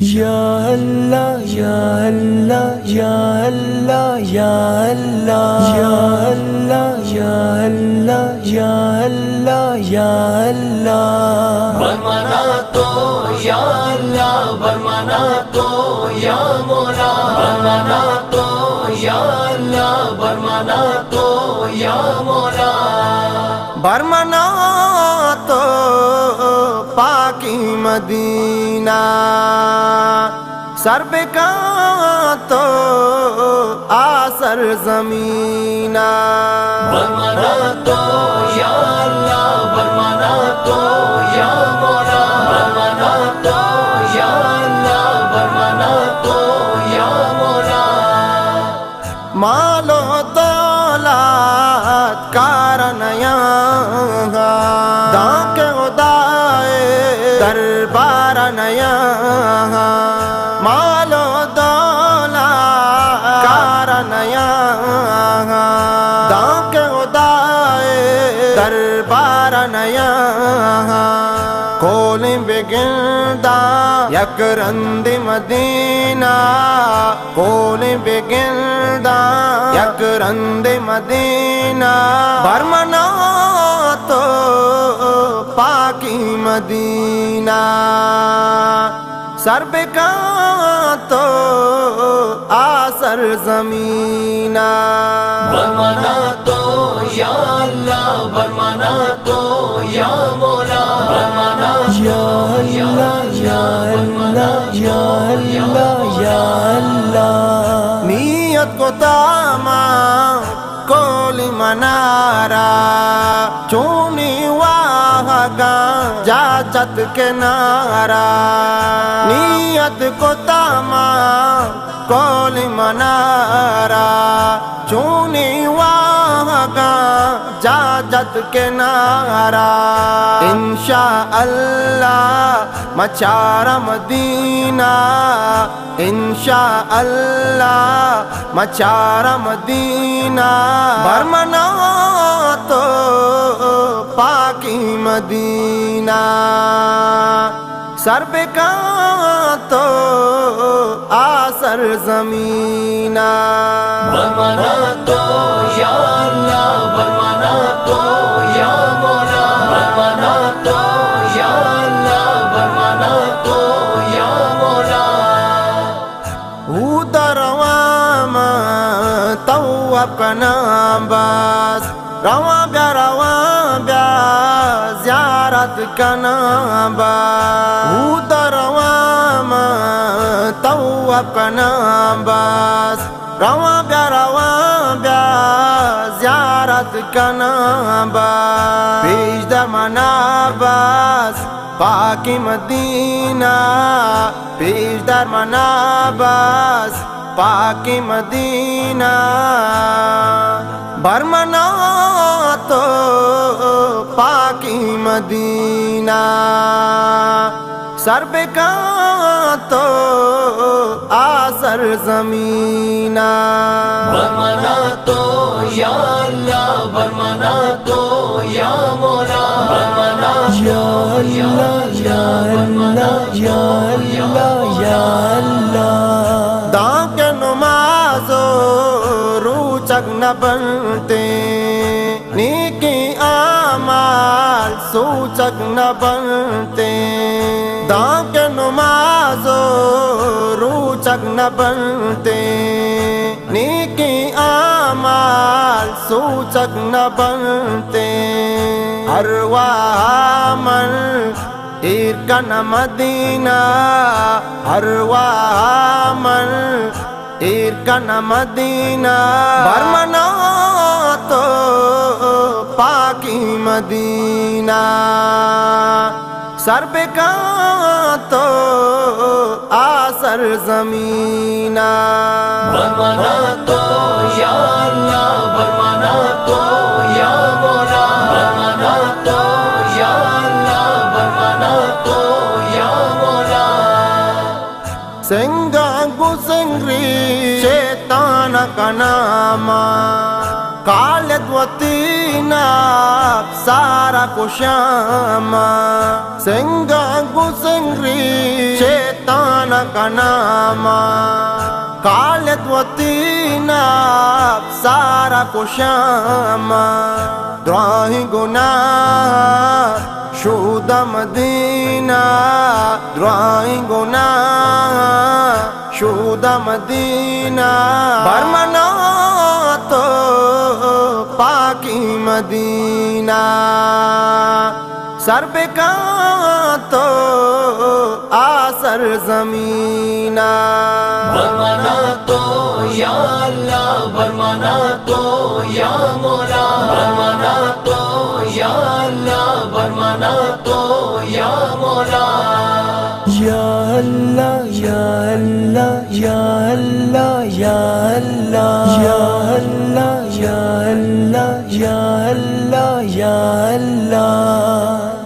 یا اللہ یا اللہ یا اللہ یا اللہ یا اللہ یا اللہ یا اللہ یا اللہ برمانا تو یا اللہ برمانا تو یا مولا برمانا تو یا اللہ برمانا تو یا مولا برمانا تو پاکی مدینہ سر پہ کہاں تو آسر زمینہ برمانا تو یا اللہ برمانا تو یا مولا برمانا تو یا اللہ برمانا تو یا مولا مال و دولت کارن یہاں دان کے خدائے دربارن یہاں مال و دولت کارن یہاں دان کے خدائے دربارن یہاں کولیں بگردہ یک رند مدینہ کولیں بگردہ یک رند مدینہ برمانا تو پاکی مدینہ سر پہ کہاں تو آسر زمینہ برمانا تو یا اللہ برمانا تو یا مولا برمانا یا اللہ یا اللہ یا اللہ یا اللہ نیت کو تاما کولی منارا چونی واہ گا جاچت کے نارا نیت کو تاما کولی منارا چونی واہ گا جاجت کے نارا انشاءاللہ مچارا مدینہ انشاءاللہ مچارا مدینہ برمانا تو پاکی مدینہ سر پہ کہاں تو آسر زمینہ برمانا تو یا اللہ برمانا تو یا مولا برمانا تو یا اللہ برمانا تو یا مولا اودا روام تواب کنا باس روام بیا زیارت کنا باس اودا روام تواب کنا باس روام بیا زیارت کنا باس پیش در منا باس پاکی مدینہ پیش در منا باس پاکی مدینہ برمانا تو پاکی مدینہ سر پہ کہاں تو آسر زمینہ برمانا تو یا اللہ برمانا تو یا مولا برمانا یا اللہ یا اللہ یا اللہ یا اللہ دان کے نمازو روچک نہ بنتے نیکی اعمال سوچک نہ بنتے دان کے نمازو روچک نہ بنتے نیکی اعمال سوچک نہ بنتے ارواح من ایرکن مدینہ ارواح من ایرکن مدینہ برمانا تو پاکی مدینہ سر پہ کہاں تو آسر زمینہ برمانا تو یا اللہ برمانا تو یا مولا برمانا تو یا اللہ برمانا تو یا مولا سنگا گو سنگری شیطان کا ناما کالت و تینا سارا کو شاما سنگا گو سنگری شیطان شیطان کا نام خالد و تینا سارا کو شام دعائیں گناہ شود مدینہ دعائیں گناہ شود مدینہ برمنا تو پاکی مدینہ سر پہ کہاں تو آسر زمینہ برمنا تو یا اللہ برمنا تو یا مولا برمنا تو یا اللہ برمنا تو یا مولا یا اللہ یا اللہ یا اللہ یا اللہ یا اللہ یا اللہ یا اللہ یا اللہ